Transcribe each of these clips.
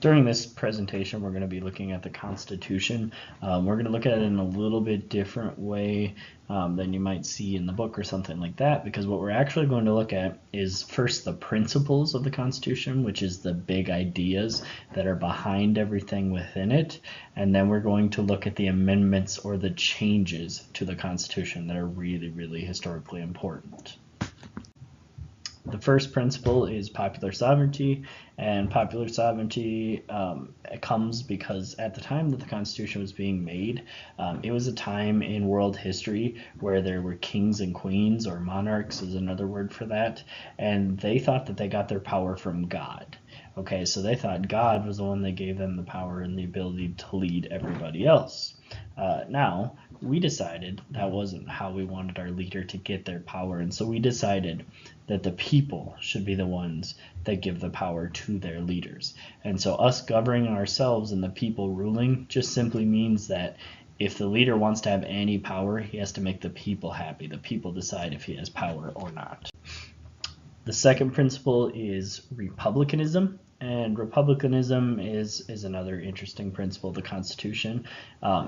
During this presentation, we're going to be looking at the Constitution. We're going to look at it in a little bit different way than you might see in the book or something like that, because what we're actually going to look at is first the principles of the Constitution, which is the big ideas that are behind everything within it, and then we're going to look at the amendments or the changes to the Constitution that are really, really historically important. The first principle is popular sovereignty, and popular sovereignty comes because at the time that the Constitution was being made, it was a time in world history where there were kings and queens, or monarchs is another word for that, and they thought that they got their power from God. Okay, so they thought God was the one that gave them the power and the ability to lead everybody else. Now, we decided that wasn't how we wanted our leader to get their power, and so we decided that the people should be the ones that give the power to their leaders. And so us governing ourselves and the people ruling just simply means that if the leader wants to have any power, he has to make the people happy. The people decide if he has power or not. The second principle is republicanism. And republicanism is another interesting principle of the Constitution.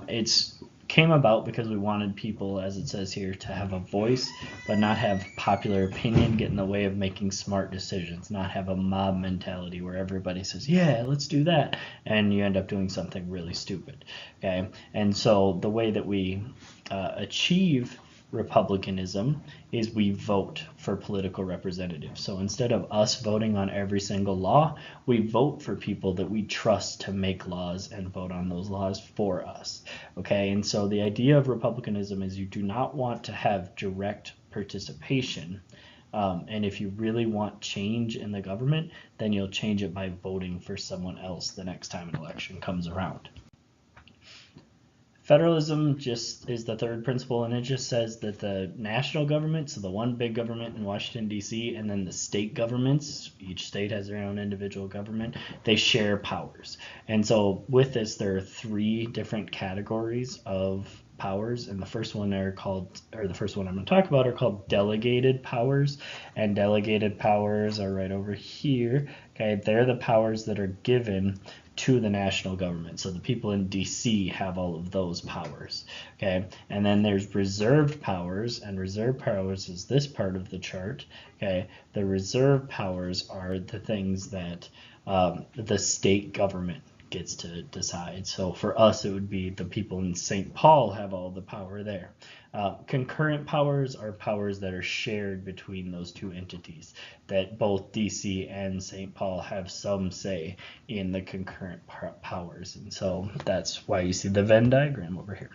It's came about because we wanted people, as it says here, to have a voice, but not have popular opinion get in the way of making smart decisions, not have a mob mentality where everybody says, yeah, let's do that, and you end up doing something really stupid. Okay, and so the way that we achieve republicanism is we vote for political representatives. So instead of us voting on every single law, we vote for people that we trust to make laws and vote on those laws for us. Okay, and so the idea of republicanism is you do not want to have direct participation. And if you really want change in the government, then you'll change it by voting for someone else the next time an election comes around. Federalism just is the third principle, and it just says that the national government, so the one big government in Washington, D.C., and then the state governments, each state has their own individual government, they share powers. And so with this, there are three different categories of powers, and the first one I'm going to talk about are called delegated powers, and delegated powers are right over here. Okay, they're the powers that are given to the national government. So the people in DC have all of those powers. Okay, and then there's reserved powers, and reserved powers is this part of the chart. Okay, the reserved powers are the things that the state government gets to decide. So for us, it would be the people in St. Paul have all the power there. Concurrent powers are powers that are shared between those two entities, that both DC and St. Paul have some say in the concurrent powers. And so that's why you see the Venn diagram over here.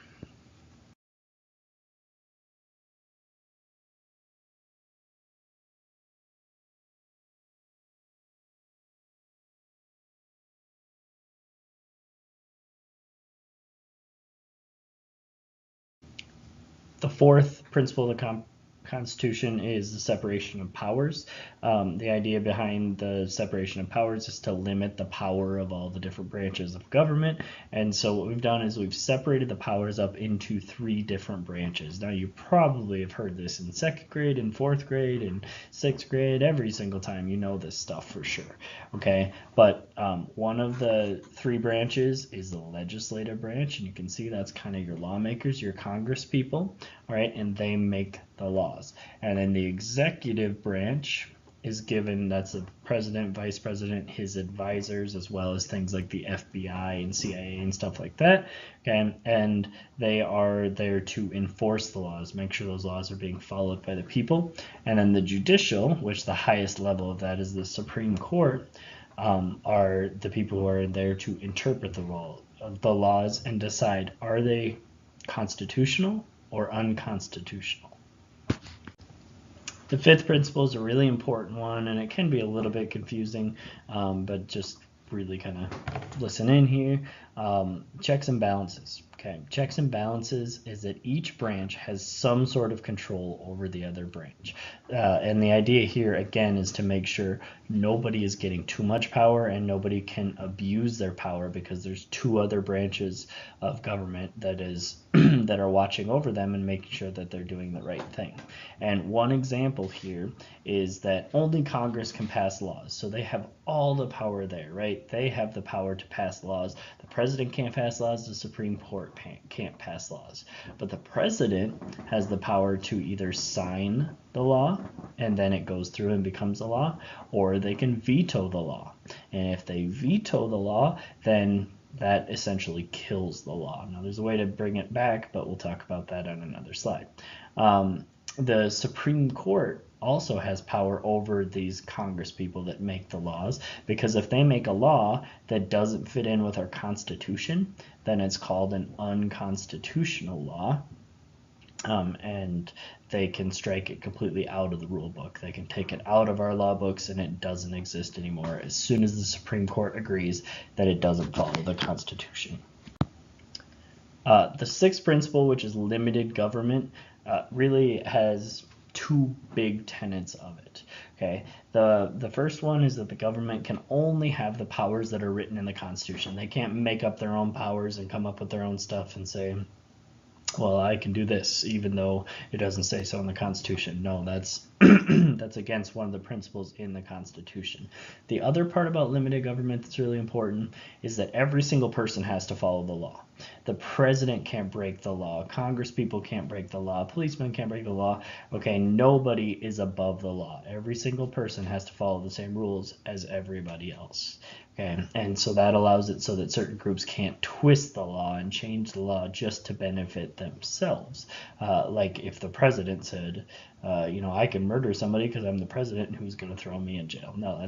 The fourth principle of the Constitution is the separation of powers. The idea behind the separation of powers is to limit the power of all the different branches of government. And so what we've done is we've separated the powers up into three different branches. Now you probably have heard this in second grade, in fourth grade, in sixth grade, every single time you know this stuff for sure. Okay, but one of the three branches is the legislative branch, and you can see that's kind of your lawmakers, your Congress people, all right, and they make the laws. And then the executive branch is given, that's the president, vice president, his advisors, as well as things like the FBI and CIA and stuff like that. Okay, and they are there to enforce the laws, make sure those laws are being followed by the people. And then the judicial, which the highest level of that is the Supreme Court, are the people who are there to interpret the laws and decide, are they constitutional or unconstitutional. The fifth principle is a really important one, and it can be a little bit confusing, but just really kind of listen in here. Checks and balances. Okay, checks and balances is that each branch has some sort of control over the other branch. And the idea here, again, is to make sure nobody is getting too much power and nobody can abuse their power because there's two other branches of government that is that are watching over them and making sure that they're doing the right thing. And one example here is that only Congress can pass laws. So they have all the power there, right? They have the power to pass laws. The president can't pass laws, the Supreme Court can't pass laws. But the president has the power to either sign the law and then it goes through and becomes a law, or they can veto the law. And if they veto the law, then that essentially kills the law. Now, there's a way to bring it back, but we'll talk about that on another slide. The Supreme Court also has power over these Congress people that make the laws, because if they make a law that doesn't fit in with our Constitution, then it's called an unconstitutional law. And they can strike it completely out of the rule book. They can take it out of our law books and it doesn't exist anymore as soon as the Supreme Court agrees that it doesn't follow the Constitution. The sixth principle, which is limited government, really has two big tenets of it. Okay, the first one is that the government can only have the powers that are written in the Constitution. They can't make up their own powers and come up with their own stuff and say, well, I can do this even though it doesn't say so in the Constitution. No, that's that's against one of the principles in the Constitution. The other part about limited government that's really important is that every single person has to follow the law. The president can't break the law. Congress people can't break the law. Policemen can't break the law. Okay, nobody is above the law. Every single person has to follow the same rules as everybody else. Okay, and so that allows it so that certain groups can't twist the law and change the law just to benefit themselves. Like if the president said, I can murder somebody because I'm the president and who's going to throw me in jail. No,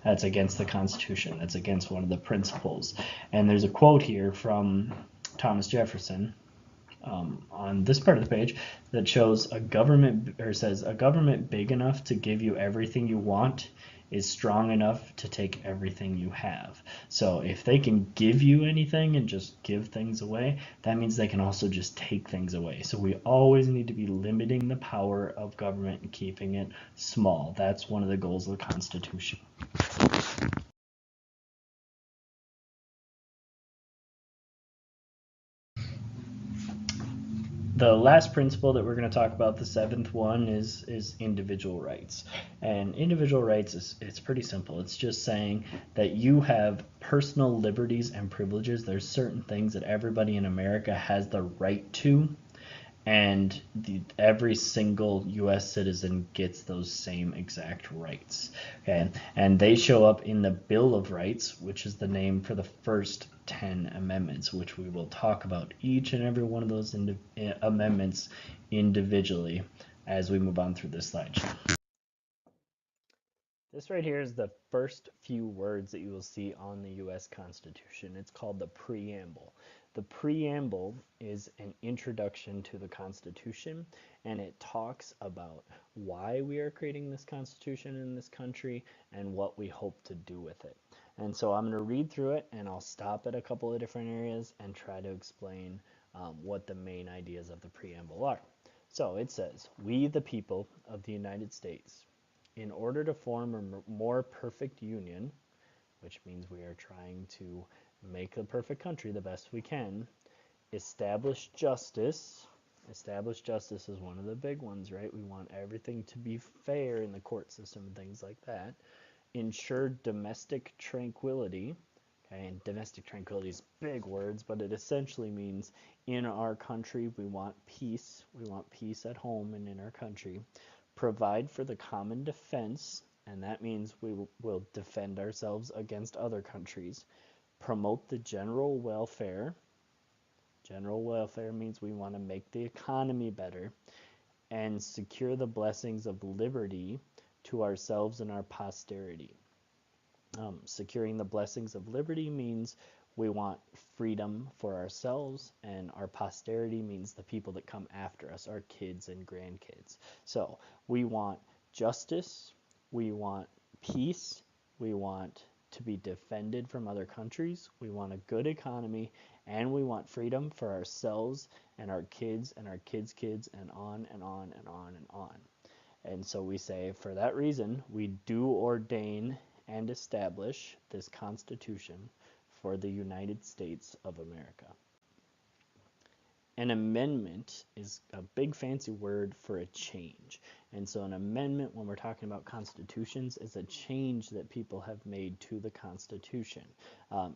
that's against the Constitution. That's against one of the principles. And there's a quote here from Thomas Jefferson on this part of the page that shows says a government big enough to give you everything you want is strong enough to take everything you have. So if they can give you anything and just give things away, that means they can also just take things away. So we always need to be limiting the power of government and keeping it small. That's one of the goals of the Constitution. The last principle that we're going to talk about, the seventh one, is individual rights. And individual rights it's pretty simple. It's just saying that you have personal liberties and privileges. There's certain things that everybody in America has the right to, and every single U.S. citizen gets those same exact rights. Okay, and they show up in the Bill of Rights, which is the name for the first 10 amendments, which we will talk about each and every one of those amendments individually as we move on through this slideshow. This right here is the first few words that you will see on the U.S. Constitution. It's called the preamble. The preamble is an introduction to the Constitution, and it talks about why we are creating this Constitution in this country and what we hope to do with it. And so I'm going to read through it, and I'll stop at a couple of different areas and try to explain what the main ideas of the preamble are. So it says, "We, the people of the United States, in order to form a more perfect union," which means we are trying to make a perfect country the best we can, "establish justice." Establish justice is one of the big ones, right? We want everything to be fair in the court system and things like that. "Ensure domestic tranquility." Okay, and domestic tranquility is big words, but it essentially means in our country we want peace. We want peace at home and in our country. "Provide for the common defense," and that means we will defend ourselves against other countries. "Promote the general welfare." General welfare means we want to make the economy better. "And secure the blessings of liberty to ourselves and our posterity." Securing the blessings of liberty means we want freedom for ourselves, and our posterity means the people that come after us, our kids and grandkids. So we want justice, we want peace, we want to be defended from other countries, we want a good economy, and we want freedom for ourselves and our kids and our kids' kids, and on and on and on and on. And so we say, for that reason, we do ordain and establish this Constitution for the United States of America. An amendment is a big fancy word for a change. And so an amendment, when we're talking about constitutions, is a change that people have made to the Constitution.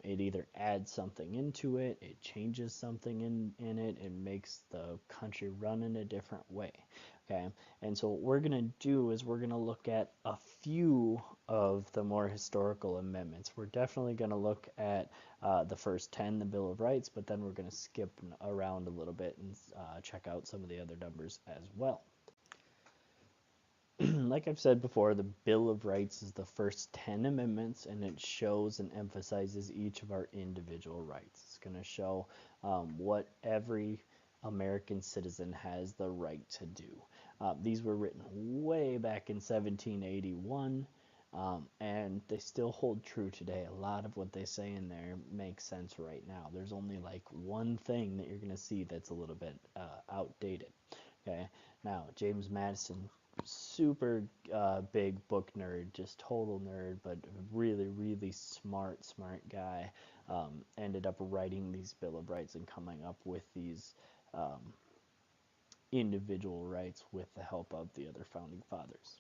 It either adds something into it, it changes something in it, it makes the country run in a different way. Okay, and so what we're going to do is we're going to look at a few of the more historical amendments. We're definitely going to look at the first 10, the Bill of Rights, but then we're going to skip around a little bit and check out some of the other numbers as well. Like I've said before, the Bill of Rights is the first 10 amendments, and it shows and emphasizes each of our individual rights. It's going to show what every American citizen has the right to do. These were written way back in 1781, and they still hold true today. A lot of what they say in there makes sense right now. There's only like one thing that you're going to see that's a little bit outdated. Okay, now James Madison, super big book nerd, just total nerd, but really, really smart guy, ended up writing these Bill of Rights and coming up with these individual rights with the help of the other founding fathers.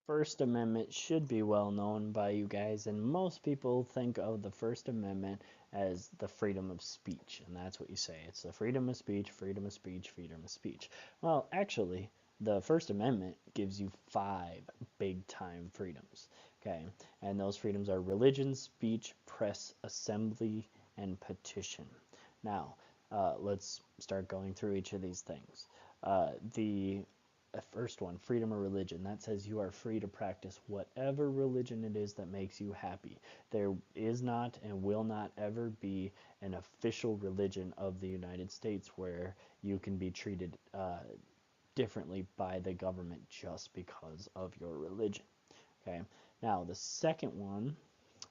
First Amendment should be well known by you guys, and most people think of the First Amendment as the freedom of speech, and that's what you say. It's the freedom of speech, freedom of speech, freedom of speech. Well, actually, the First Amendment gives you 5 big time freedoms, okay? And those freedoms are religion, speech, press, assembly, and petition. Now, let's start going through each of these things. The first one, freedom of religion, that says you are free to practice whatever religion it is that makes you happy. There is not and will not ever be an official religion of the United States where you can be treated differently by the government just because of your religion. Okay. Now, the second one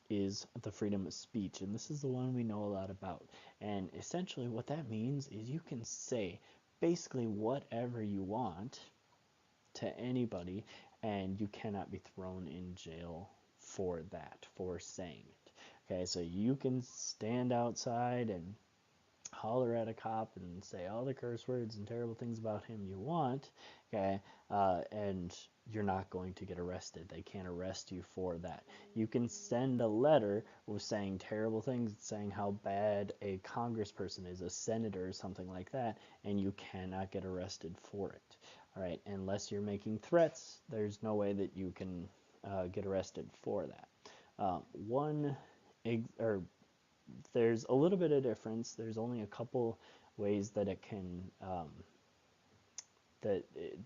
is the freedom of speech, and this is the one we know a lot about. And essentially what that means is you can say basically whatever you want to anybody, and you cannot be thrown in jail for that, for saying it. Okay, so you can stand outside and holler at a cop and say all the curse words and terrible things about him you want, okay, and you're not going to get arrested. They can't arrest you for that. You can send a letter with saying terrible things, saying how bad a congressperson is, a senator or something like that, and you cannot get arrested for it. All right, unless you're making threats, there's no way that you can get arrested for that. There's a little bit of difference. There's only a couple ways that it can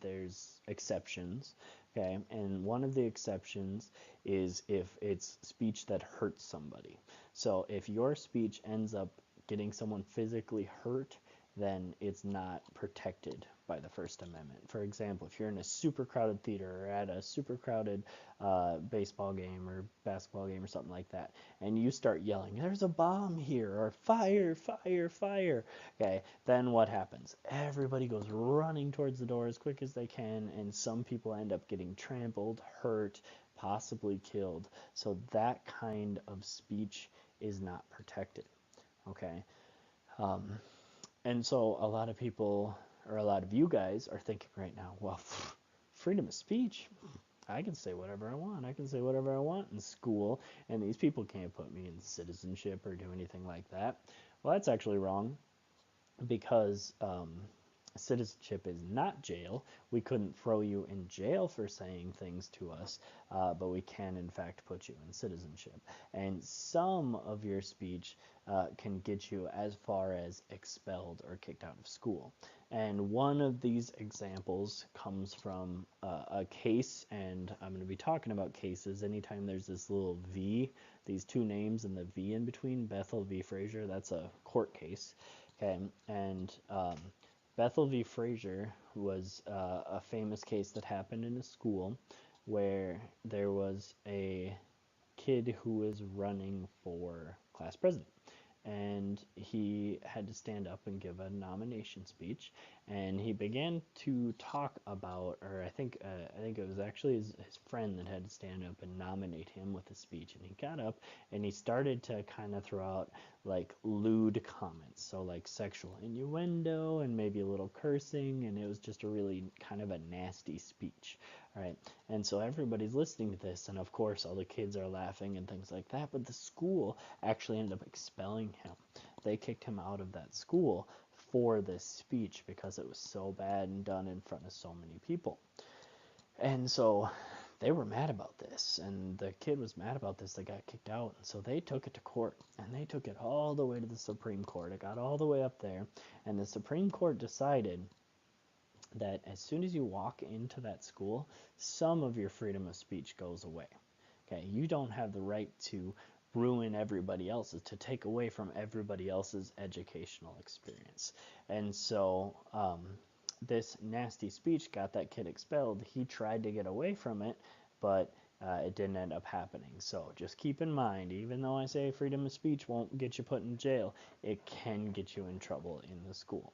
there's exceptions, okay? And one of the exceptions is if it's speech that hurts somebody. So if your speech ends up getting someone physically hurt, then it's not protected by the First Amendment. For example, if you're in a super crowded theater or at a super crowded baseball game or basketball game or something like that, and you start yelling, "There's a bomb here," or "Fire, fire, fire," okay, then what happens? Everybody goes running towards the door as quick as they can, and some people end up getting trampled, hurt, possibly killed. So that kind of speech is not protected, okay? And so a lot of people, or a lot of you guys, are thinking right now, well, freedom of speech, I can say whatever I want. I can say whatever I want in school, and these people can't put me in citizenship or do anything like that. Well, that's actually wrong, because citizenship is not jail. We couldn't throw you in jail for saying things to us, but we can in fact put you in citizenship. And some of your speech can get you as far as expelled or kicked out of school. And one of these examples comes from a case, and I'm going to be talking about cases anytime there's this little V, these two names and the V in between. Bethel v. Frazier, that's a court case. Okay, and Bethel v. Frazier was a famous case that happened in a school where there was a kid who was running for class president. and he had to stand up and give a nomination speech, and he began to talk about, or I think it was actually his friend that had to stand up and nominate him with a speech, and he got up and he started to kind of throw out like lewd comments, so like sexual innuendo and maybe a little cursing, and it was just a really kind of a nasty speech. All right, and so everybody's listening to this, and of course all the kids are laughing and things like that, but the school actually ended up expelling him. They kicked him out of that school for this speech because it was so bad and done in front of so many people. And so they were mad about this, and the kid was mad about this. They got kicked out, and so they took it to court, and they took it all the way to the Supreme Court. It got all the way up there, and the Supreme Court decided that as soon as you walk into that school, some of your freedom of speech goes away. Okay, you don't have the right to ruin everybody else's, to take away from everybody else's educational experience. And so this nasty speech got that kid expelled. He tried to get away from it, but it didn't end up happening. So just keep in mind, even though I say freedom of speech won't get you put in jail, it can get you in trouble in the school.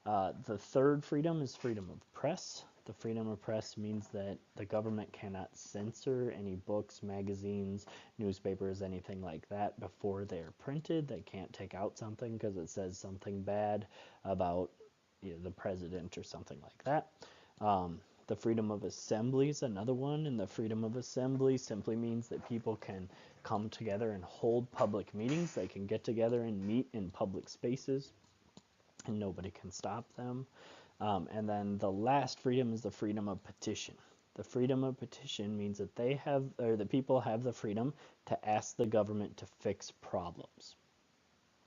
The third freedom is freedom of press. The freedom of press means that the government cannot censor any books, magazines, newspapers, anything like that before they're printed. They can't take out something because it says something bad about the president or something like that. The freedom of assembly is another one, and the freedom of assembly simply means that people can come together and hold public meetings. They can get together and meet in public spaces, and nobody can stop them. And then the last freedom is the freedom of petition. The freedom of petition means that the people have the freedom to ask the government to fix problems.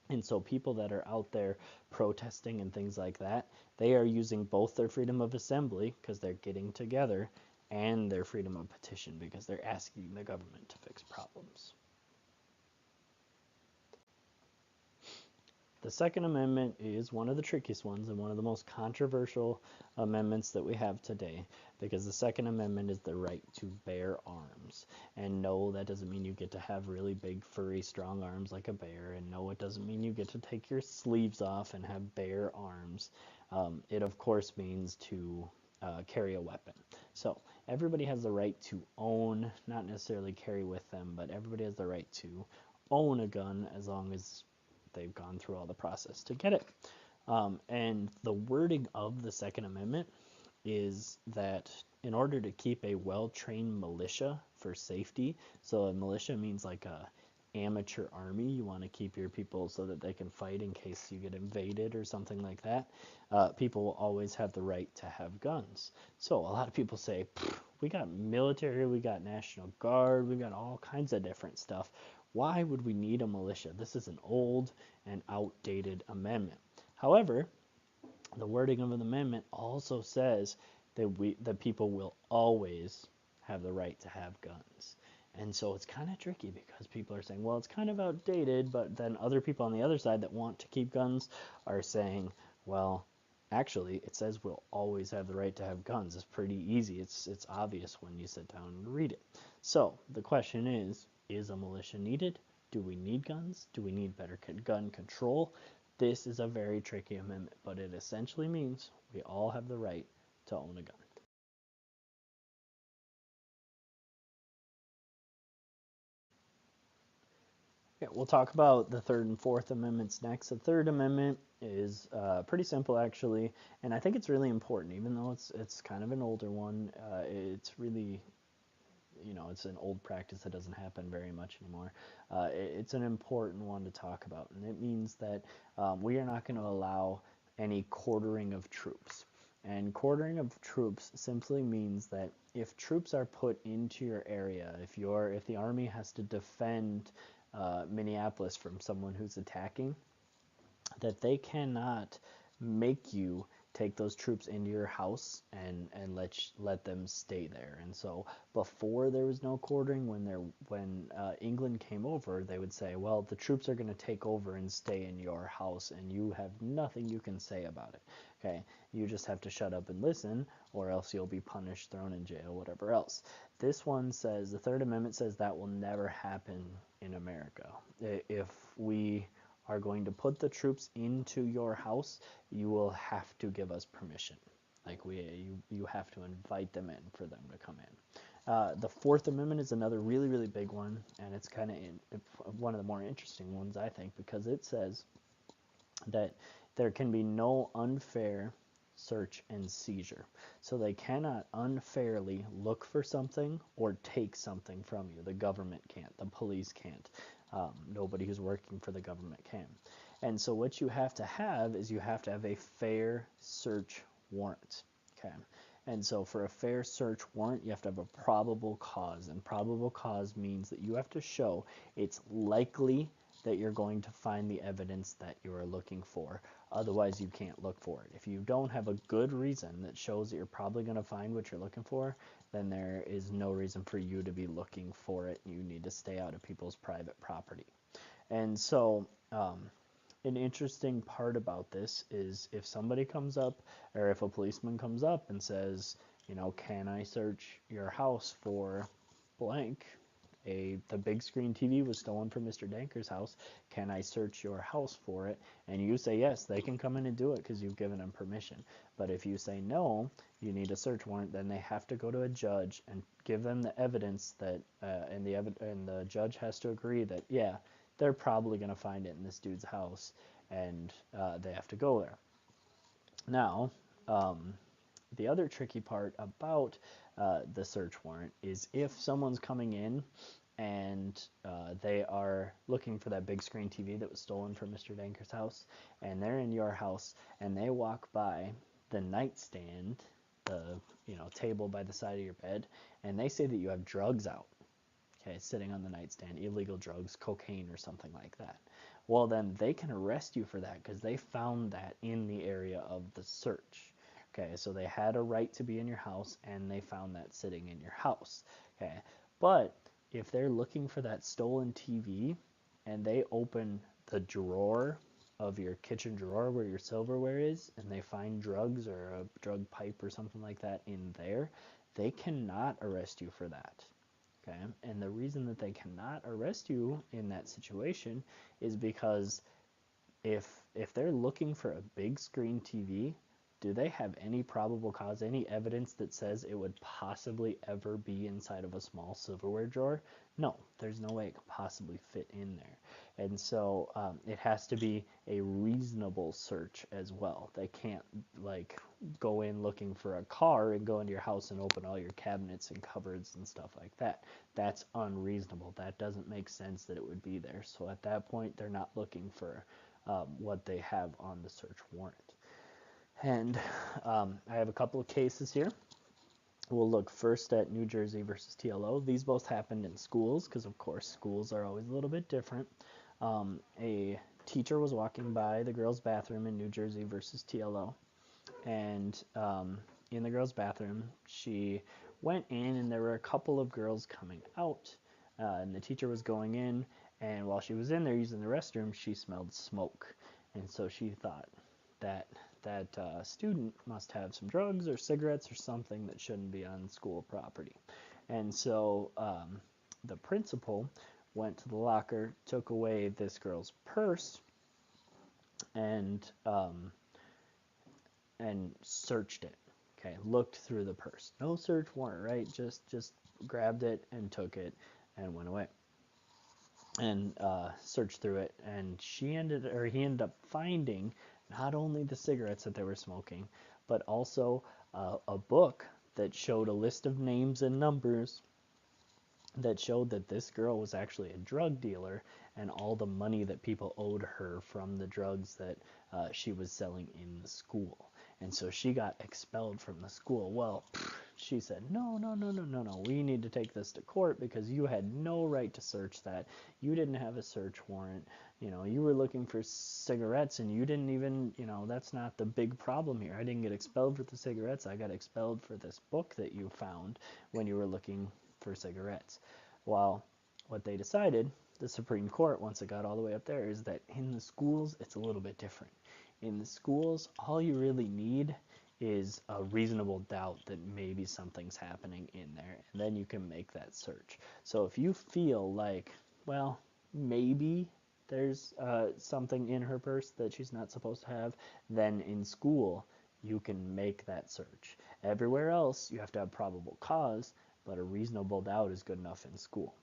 And so people that are out there protesting and things like that, they are using both their freedom of assembly, because they're getting together, and their freedom of petition, because they're asking the government to fix problems. The Second Amendment is one of the trickiest ones and one of the most controversial amendments that we have today, because the Second Amendment is the right to bear arms. And no, that doesn't mean you get to have really big, furry, strong arms like a bear. And no, it doesn't mean you get to take your sleeves off and have bare arms. It, of course, means to carry a weapon. So everybody has the right to own, not necessarily carry with them, but everybody has the right to own a gun as long as they've gone through all the process to get it. And the wording of the Second Amendment is that in order to keep a well-trained militia for safety, so a militia means like a amateur army, you want to keep your people so that they can fight in case you get invaded or something like that, people will always have the right to have guns. So a lot of people say, we got military, we got National Guard, we got all kinds of different stuff. Why would we need a militia? This is an old and outdated amendment. However, the wording of an amendment also says that people will always have the right to have guns. And so it's kind of tricky, because people are saying, well, it's kind of outdated, but then other people on the other side that want to keep guns are saying, well, actually, it says we'll always have the right to have guns. It's pretty easy. It's obvious when you sit down and read it. So the question is a militia needed? Do we need guns? Do we need better gun control? This is a very tricky amendment, but it essentially means we all have the right to own a gun. Yeah, we'll talk about the Third and Fourth Amendments next. The Third Amendment is pretty simple, actually, and I think it's really important, even though it's kind of an older one. It's really, it's an old practice that doesn't happen very much anymore. It's an important one to talk about, and it means that we are not going to allow any quartering of troops. And quartering of troops simply means that if troops are put into your area, if the army has to defend Minneapolis from someone who's attacking, that they cannot make you take those troops into your house and let them stay there. And so before there was no quartering, when England came over, they would say, well, the troops are going to take over and stay in your house, and you have nothing you can say about it. Okay, you just have to shut up and listen, or else you'll be punished, thrown in jail, whatever else. This one says, the Third Amendment says that will never happen in America. If we are going to put the troops into your house, you will have to give us permission. Like you have to invite them in for them to come in. The Fourth Amendment is another really big one, and it's kind of one of the more interesting ones, I think, because it says that there can be no unfair search and seizure. So they cannot unfairly look for something or take something from you. The government can't. The police can't. Nobody who's working for the government can. And so what you have to have is you have to have a fair search warrant. Okay. And so for a fair search warrant, you have to have a probable cause. And probable cause means that you have to show it's likely that you're going to find the evidence that you are looking for. Otherwise, you can't look for it. If you don't have a good reason that shows that you're probably going to find what you're looking for, then there is no reason for you to be looking for it. You need to stay out of people's private property. And so an interesting part about this is if somebody comes up, or if a policeman comes up and says, can I search your house for blank? The big screen TV was stolen from Mr. Danker's house. Can I search your house for it? And you say yes, they can come in and do it because you've given them permission. But if you say no, you need a search warrant, then they have to go to a judge and give them the evidence that, and the judge has to agree that, yeah, they're probably going to find it in this dude's house, and they have to go there. Now, the other tricky part about the search warrant is if someone's coming in and they are looking for that big screen TV that was stolen from Mr. Danker's house, and they're in your house, and they walk by the nightstand, the table by the side of your bed, and they say that you have drugs out, okay, sitting on the nightstand, illegal drugs, cocaine or something like that. Well, then they can arrest you for that because they found that in the area of the search. Okay, so they had a right to be in your house, and they found that sitting in your house. Okay, but if they're looking for that stolen TV and they open the drawer of your kitchen drawer where your silverware is, and they find drugs or a drug pipe or something like that in there, they cannot arrest you for that. Okay, and the reason that they cannot arrest you in that situation is because if they're looking for a big screen TV, do they have any probable cause, any evidence that says it would possibly ever be inside of a small silverware drawer? No, there's no way it could possibly fit in there. And so it has to be a reasonable search as well. They can't go in looking for a car and go into your house and open all your cabinets and cupboards and stuff like that. That's unreasonable. That doesn't make sense that it would be there. So at that point, they're not looking for what they have on the search warrant. And I have a couple of cases here. We'll look first at New Jersey versus TLO. These both happened in schools because, of course, schools are always a little bit different. A teacher was walking by the girls' bathroom in New Jersey versus TLO. And in the girls' bathroom, she went in, and there were a couple of girls coming out. And the teacher was going in, and while she was in there using the restroom, she smelled smoke. And so she thought that student must have some drugs or cigarettes or something that shouldn't be on school property. And so the principal went to the locker, took away this girl's purse, and searched it. Okay, looked through the purse. No search warrant, right? Just grabbed it and took it and went away. And searched through it, and he ended up finding not only the cigarettes that they were smoking, but also a book that showed a list of names and numbers that showed that this girl was actually a drug dealer, and all the money that people owed her from the drugs that she was selling in the school. And so she got expelled from the school. Well, she said, no, we need to take this to court because you had no right to search that. You didn't have a search warrant. You were looking for cigarettes, and you didn't even, that's not the big problem here. I didn't get expelled for the cigarettes. I got expelled for this book that you found when you were looking for cigarettes. Well, what they decided, the Supreme Court, once it got all the way up there, is that in the schools, it's a little bit different. In the schools, all you really need is a reasonable doubt that maybe something's happening in there, and then you can make that search. So if you feel like, well, maybe there's something in her purse that she's not supposed to have, then in school you can make that search. Everywhere else you have to have probable cause, but a reasonable doubt is good enough in school.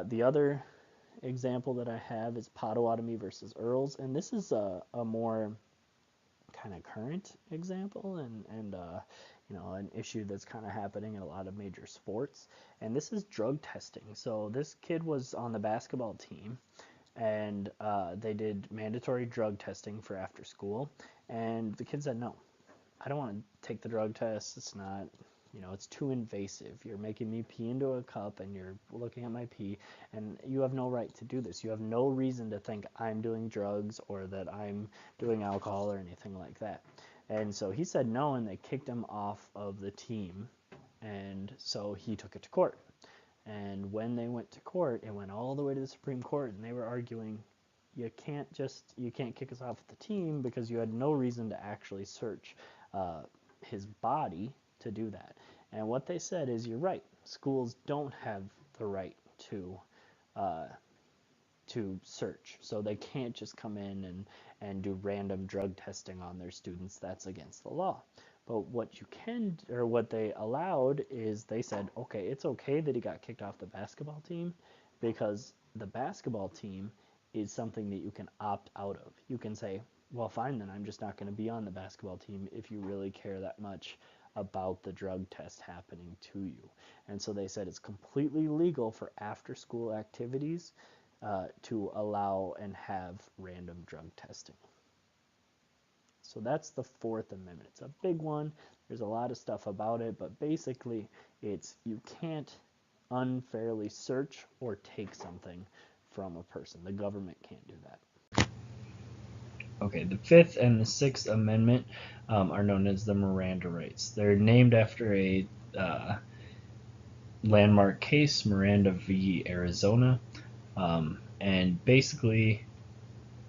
The other example that I have is Potawatomi versus Earls, and this is a more kind of current example and an issue that's kind of happening in a lot of major sports, and this is drug testing. So this kid was on the basketball team, and they did mandatory drug testing for after school, and the kid said, no, I don't want to take the drug test. It's not, it's too invasive. You're making me pee into a cup and you're looking at my pee, and you have no right to do this. You have no reason to think I'm doing drugs or that I'm doing alcohol or anything like that. And so he said no, and they kicked him off of the team, and so he took it to court. And when they went to court, it went all the way to the Supreme Court, and they were arguing, you can't kick us off the team because you had no reason to actually search his body to do that. And what they said is, you're right, schools don't have the right to search, so they can't just come in and do random drug testing on their students. That's against the law. But what you can, or what they allowed, is they said, okay, it's okay that he got kicked off the basketball team, because the basketball team is something that you can opt out of. You can say, well, fine, then I'm just not going to be on the basketball team if you really care that much about the drug test happening to you. And so they said it's completely legal for after-school activities to allow and have random drug testing. So that's the Fourth Amendment. It's a big one. There's a lot of stuff about it, but basically it's you can't unfairly search or take something from a person. The government can't do that. Okay, the Fifth and the Sixth Amendment are known as the Miranda Rights. They're named after a landmark case, Miranda v. Arizona, and basically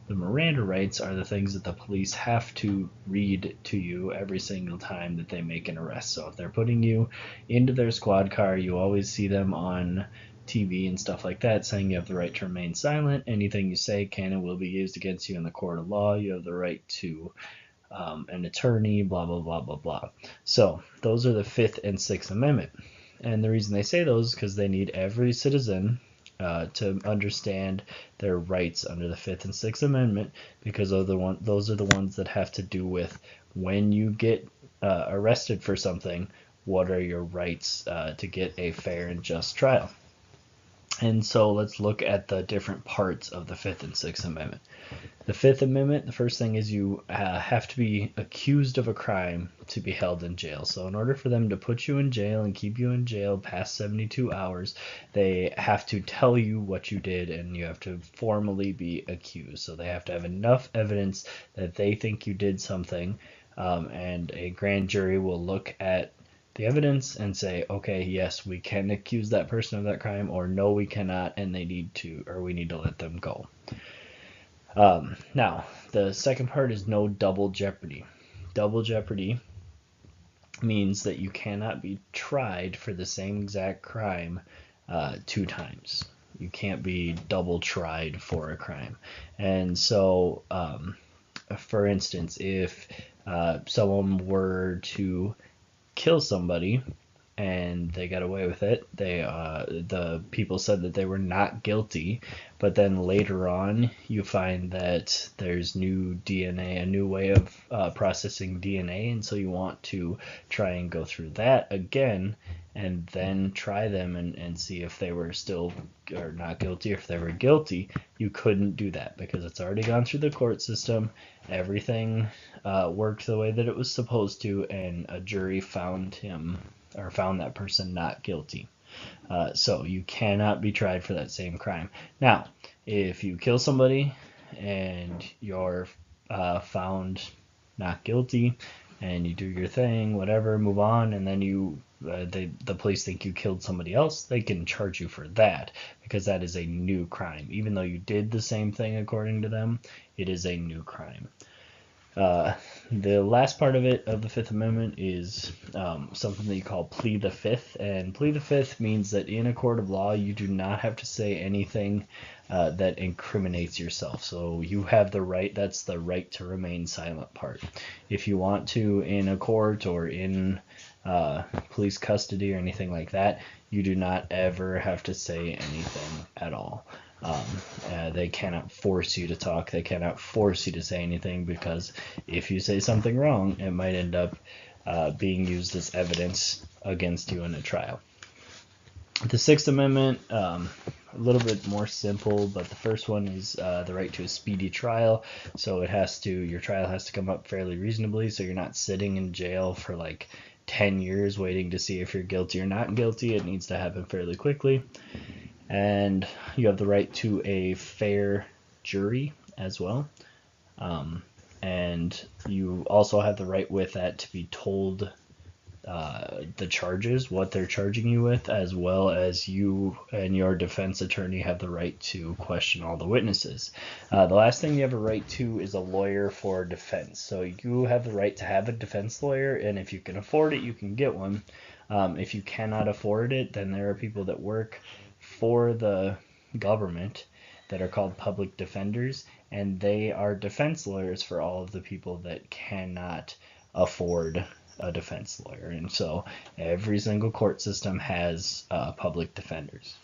the Miranda Rights are the things that the police have to read to you every single time that they make an arrest. So if they're putting you into their squad car, you always see them on TV and stuff like that saying you have the right to remain silent. Anything you say can and will be used against you in the court of law. You have the right to an attorney, blah, blah, blah, blah, blah. So those are the Fifth and Sixth Amendment. And the reason they say those is because they need every citizen to understand their rights under the Fifth and Sixth Amendment, because those are the ones that have to do with when you get arrested for something, what are your rights to get a fair and just trial. And so let's look at the different parts of the Fifth and Sixth Amendment. The Fifth Amendment, the first thing is you have to be accused of a crime to be held in jail. So in order for them to put you in jail and keep you in jail past 72 hours, they have to tell you what you did, and you have to formally be accused. So they have to have enough evidence that they think you did something, and a grand jury will look at the evidence and say, okay, yes, we can accuse that person of that crime, or no, we cannot, and we need to let them go. Now, the second part is no double jeopardy. Double jeopardy means that you cannot be tried for the same exact crime 2 times. You can't be double tried for a crime. And so, for instance, if someone were to kill somebody and they got away with it, the people said that they were not guilty, but then later on you find that there's new DNA, a new way of processing DNA, and so you want to try and go through that again and then try them and see if they were still or not guilty, or if they were guilty. You couldn't do that because it's already gone through the court system. Everything worked the way that it was supposed to, and a jury found that person not guilty. So you cannot be tried for that same crime. Now, if you kill somebody and you're found not guilty, and you do your thing, whatever, move on, and then the police think you killed somebody else, they can charge you for that, because that is a new crime. Even though you did the same thing according to them, it is a new crime. Uh, the last part of it, of the Fifth Amendment, is something that you call plead the fifth. And plead the fifth means that in a court of law, you do not have to say anything that incriminates yourself. So you have the right, that's the right to remain silent part. If you want to, in a court or in police custody or anything like that, you do not ever have to say anything at all. Um, they cannot force you to talk. They cannot force you to say anything, because if you say something wrong, it might end up being used as evidence against you in a trial. The Sixth Amendment, a little bit more simple, but the first one is the right to a speedy trial. So your trial has to come up fairly reasonably, so you're not sitting in jail for like 10 years waiting to see if you're guilty or not guilty. It needs to happen fairly quickly. And you have the right to a fair jury as well. And you also have the right with that to be told the charges, what they're charging you with, as well as you and your defense attorney have the right to question all the witnesses. The last thing you have a right to is a lawyer for defense. So you have the right to have a defense lawyer, and if you can afford it, you can get one. If you cannot afford it, then there are people that work for the government that are called public defenders, and they are defense lawyers for all of the people that cannot afford a defense lawyer. And so every single court system has public defenders.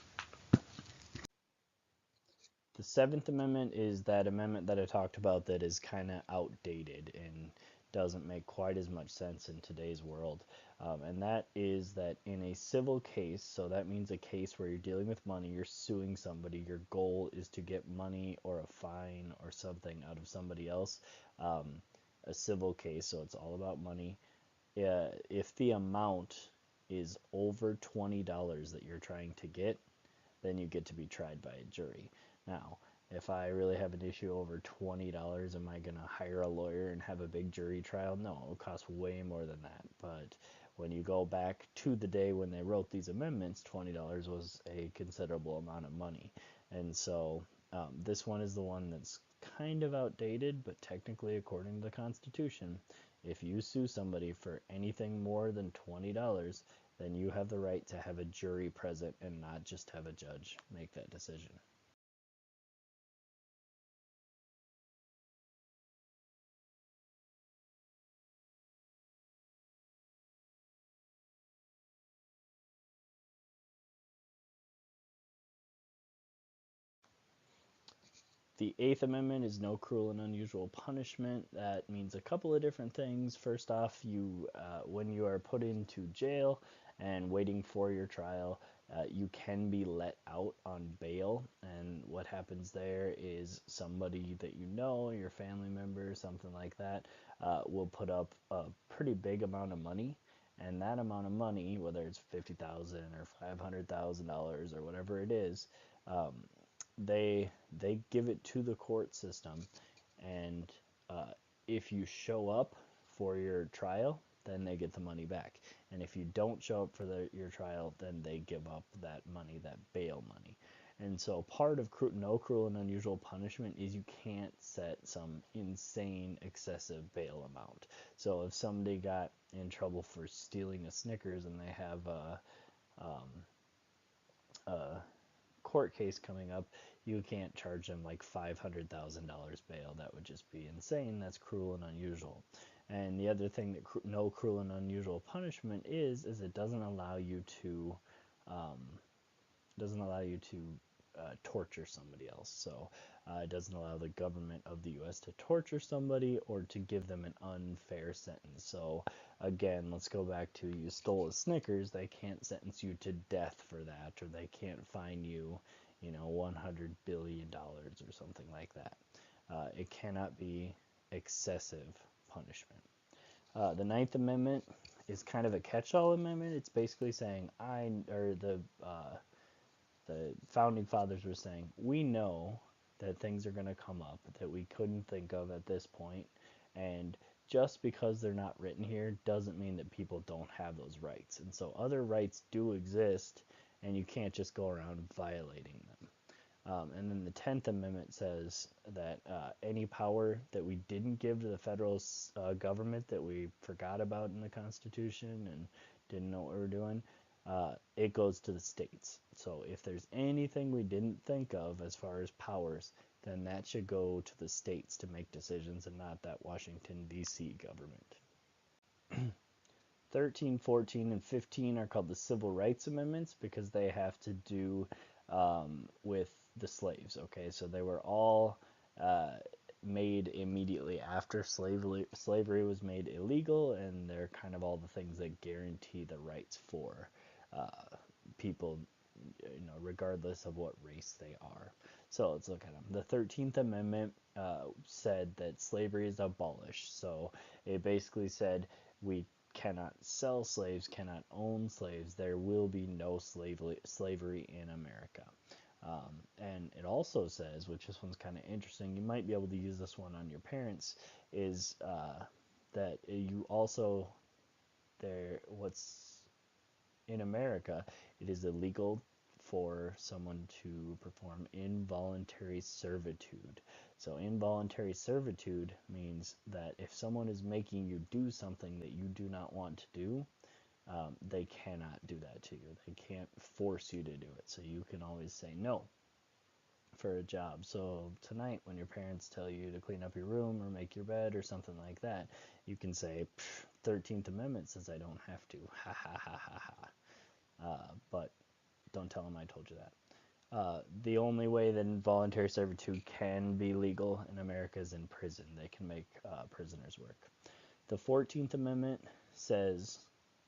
The Seventh Amendment is that amendment that I talked about that is kind of outdated and doesn't make quite as much sense in today's world. And that is that in a civil case, so that means a case where you're dealing with money, you're suing somebody, your goal is to get money or a fine or something out of somebody else. A civil case, so it's all about money. If the amount is over $20 that you're trying to get, then you get to be tried by a jury. Now, if I really have an issue over $20, am I going to hire a lawyer and have a big jury trial? No, it will cost way more than that. But when you go back to the day when they wrote these amendments, $20 was a considerable amount of money. And so this one is the one that's kind of outdated, but technically, according to the Constitution, if you sue somebody for anything more than $20, then you have the right to have a jury present and not just have a judge make that decision. The Eighth Amendment is no cruel and unusual punishment. That means a couple of different things. First off, when you are put into jail and waiting for your trial, you can be let out on bail. And what happens there is somebody that you know, your family member, something like that, will put up a pretty big amount of money. And that amount of money, whether it's $50,000 or $500,000 or whatever it is, um, they give it to the court system, and if you show up for your trial, then they get the money back. And if you don't show up for your trial, then they give up that money, that bail money. And so part of no cruel and unusual punishment is you can't set some insane excessive bail amount. So if somebody got in trouble for stealing a Snickers and they have a court case coming up, you can't charge them like $500,000 bail. That would just be insane. That's cruel and unusual. And the other thing that no cruel and unusual punishment is it um, doesn't allow you to torture somebody else. So it doesn't allow the government of the U.S. to torture somebody or to give them an unfair sentence. So again, let's go back to you stole a Snickers. They can't sentence you to death for that, or they can't fine you, $100 billion or something like that. It cannot be excessive punishment. The Ninth Amendment is kind of a catch-all amendment. It's basically saying the founding fathers were saying, we know that things are going to come up that we couldn't think of at this point, and just because they're not written here doesn't mean that people don't have those rights. And so other rights do exist, and you can't just go around violating them. And then the 10th Amendment says that any power that we didn't give to the federal government that we forgot about in the Constitution and didn't know what we were doing, it goes to the states. So if there's anything we didn't think of as far as powers, then that should go to the states to make decisions and not that Washington, D.C. government. 13, 14, and 15 are called the Civil Rights Amendments because they have to do with the slaves. Okay, so they were all made immediately after slavery was made illegal, and they're kind of all the things that guarantee the rights for people, regardless of what race they are. So let's look at them. The 13th Amendment said that slavery is abolished. So it basically said we cannot sell slaves, cannot own slaves. There will be no slavery in America. And it also says, which this one's kind of interesting, you might be able to use this one on your parents, is that you also, what's in America, it is illegal for someone to perform involuntary servitude. So involuntary servitude means that if someone is making you do something that you do not want to do, they cannot do that to you. They can't force you to do it. So you can always say no for a job. So tonight when your parents tell you to clean up your room or make your bed or something like that, you can say, 13th Amendment says I don't have to. Ha ha ha ha ha. But don't tell them I told you that. The only way that involuntary servitude can be legal in America is in prison. They can make prisoners work. The 14th Amendment says,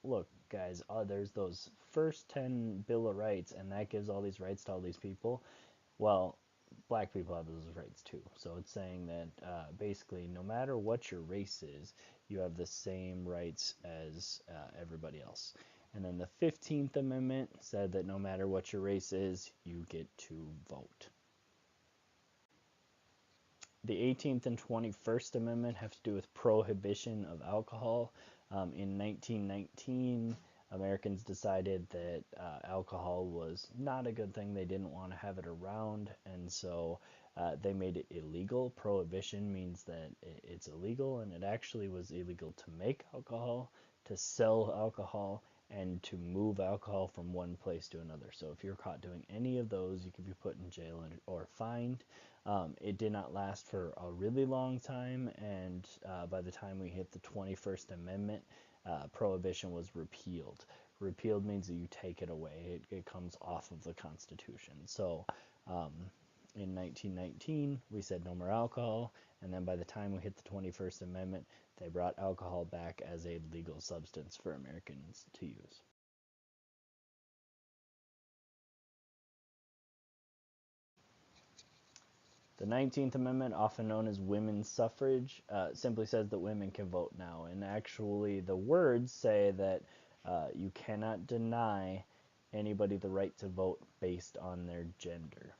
look, guys, there's those first 10 Bill of Rights, and that gives all these rights to all these people. Well, black people have those rights too. So it's saying that basically no matter what your race is, you have the same rights as everybody else. And then the 15th Amendment said that no matter what your race is, you get to vote. The 18th and 21st Amendment have to do with prohibition of alcohol. In 1919, Americans decided that alcohol was not a good thing. They didn't want to have it around, and so they made it illegal. Prohibition means that it's illegal, and it actually was illegal to make alcohol, to sell alcohol, and to move alcohol from one place to another. So if you're caught doing any of those, you could be put in jail or fined. It did not last for a really long time, and by the time we hit the 21st Amendment, prohibition was repealed. Repealed means that you take it away. It comes off of the Constitution. So in 1919, we said no more alcohol, and then by the time we hit the 21st Amendment, they brought alcohol back as a legal substance for Americans to use. The 19th Amendment, often known as women's suffrage, simply says that women can vote now. And actually, the words say that you cannot deny anybody the right to vote based on their gender.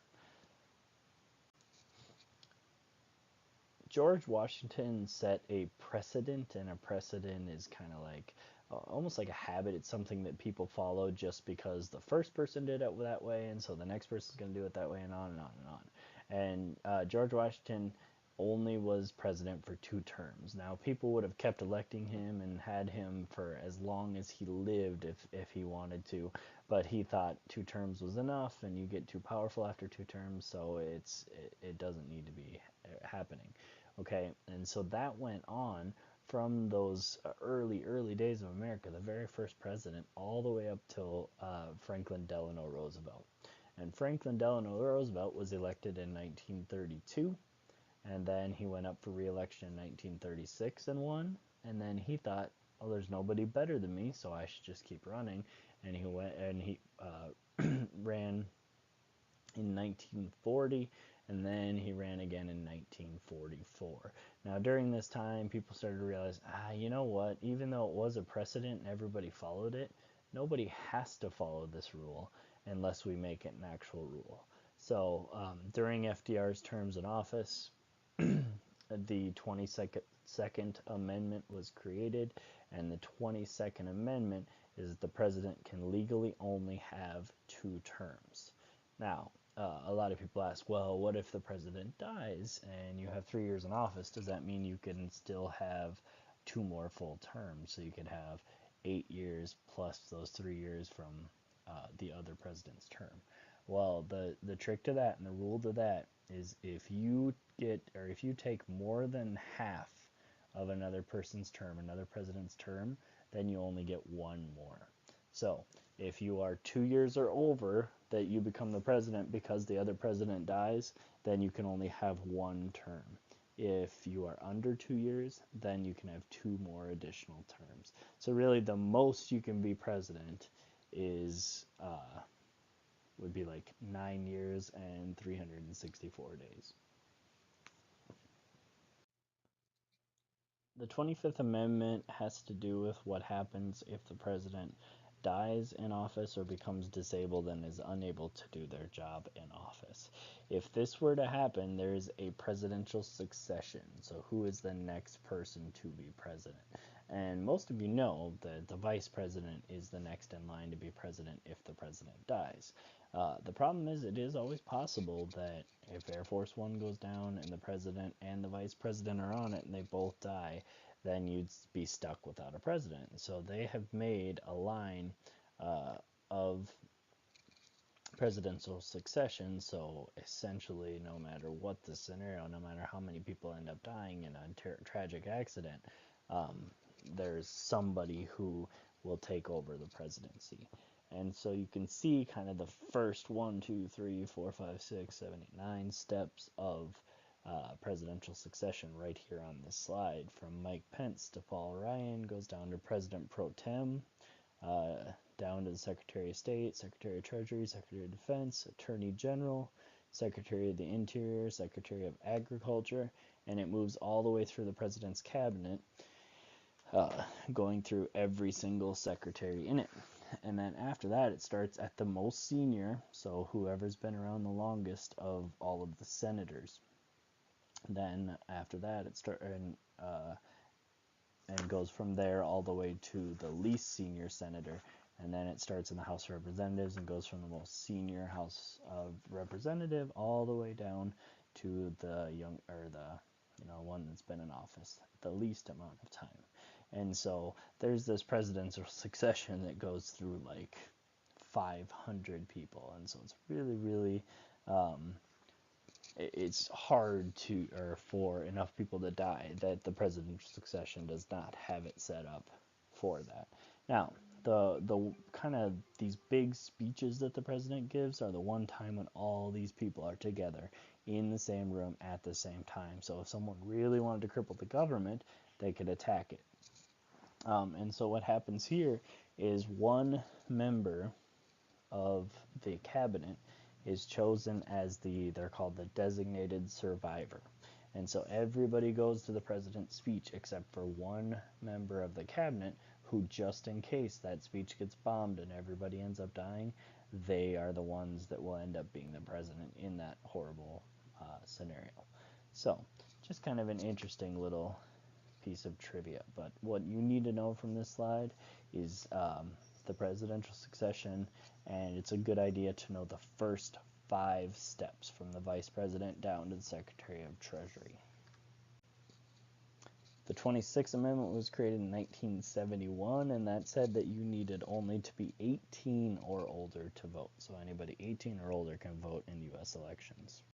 George Washington set a precedent, and a precedent is kind of like almost like a habit. It's something that people follow just because the first person did it that way, and so the next person's going to do it that way, and on and on and on. And George Washington only was president for 2 terms. Now, people would have kept electing him and had him for as long as he lived if he wanted to, but he thought 2 terms was enough, and you get too powerful after 2 terms, so it doesn't need to be happening. Okay, and so that went on from those early days of America, the very first president, all the way up till Franklin Delano Roosevelt. And Franklin Delano Roosevelt was elected in 1932, and then he went up for re-election in 1936 and won, and then he thought, oh, there's nobody better than me, so I should just keep running, and he went and he ran in 1940, and then he ran again in 1944. Now, during this time, people started to realize, you know what, even though it was a precedent and everybody followed it, nobody has to follow this rule unless we make it an actual rule. So during FDR's terms in office, the 22nd Amendment was created, and the 22nd Amendment is that the president can legally only have 2 terms. Now, a lot of people ask, well, what if the president dies and you have 3 years in office? Does that mean you can still have 2 more full terms? So you could have 8 years plus those 3 years from the other president's term. Well, the trick to that and the rule to that is if you take more than half of another person's term, another president's term, then you only get 1 more. So if you are 2 years or over that you become the president because the other president dies, then you can only have 1 term. If you are under 2 years, then you can have 2 more additional terms. So really the most you can be president is would be like 9 years and 364 days. The 25th Amendment has to do with what happens if the president dies in office or becomes disabled and is unable to do their job in office. If this were to happen, there is a presidential succession. So who is the next person to be president? And most of you know that the vice president is the next in line to be president if the president dies. The problem is it is always possible that if Air Force One goes down and the president and the vice president are on it and they both die, then you'd be stuck without a president. So they have made a line of presidential succession. So essentially, no matter what the scenario, no matter how many people end up dying in a tragic accident, there's somebody who will take over the presidency. And so you can see kind of the first 1, 2, 3, 4, 5, 6, 7, 8, 9 steps of presidential succession right here on this slide. From Mike Pence to Paul Ryan, goes down to President Pro Tem, down to the Secretary of State, Secretary of Treasury, Secretary of Defense, Attorney General, Secretary of the Interior, Secretary of Agriculture, and it moves all the way through the President's Cabinet, going through every single secretary in it. And then after that, it starts at the most senior, so whoever's been around the longest of all of the senators. Then after that, it starts and goes from there all the way to the least senior senator. And then it starts in the House of Representatives and goes from the most senior House of Representative all the way down to the one that's been in office the least amount of time. And so there's this presidential succession that goes through like 500 people, and so it's really it's hard for enough people to die that the presidential succession does not have it set up for that. Now, the kind of these big speeches that the president gives are the one time when all these people are together in the same room at the same time. So if someone really wanted to cripple the government, they could attack it. And so what happens here is one member of the cabinet is chosen as they're called the designated survivor. And so everybody goes to the president's speech except for one member of the cabinet who, just in case that speech gets bombed and everybody ends up dying, they are the ones that will end up being the president in that horrible scenario. So just kind of an interesting little piece of trivia. But what you need to know from this slide is the presidential succession, and it's a good idea to know the first 5 steps from the vice president down to the Secretary of Treasury. The 26th Amendment was created in 1971, and that said that you needed only to be 18 or older to vote. So anybody 18 or older can vote in U.S. elections.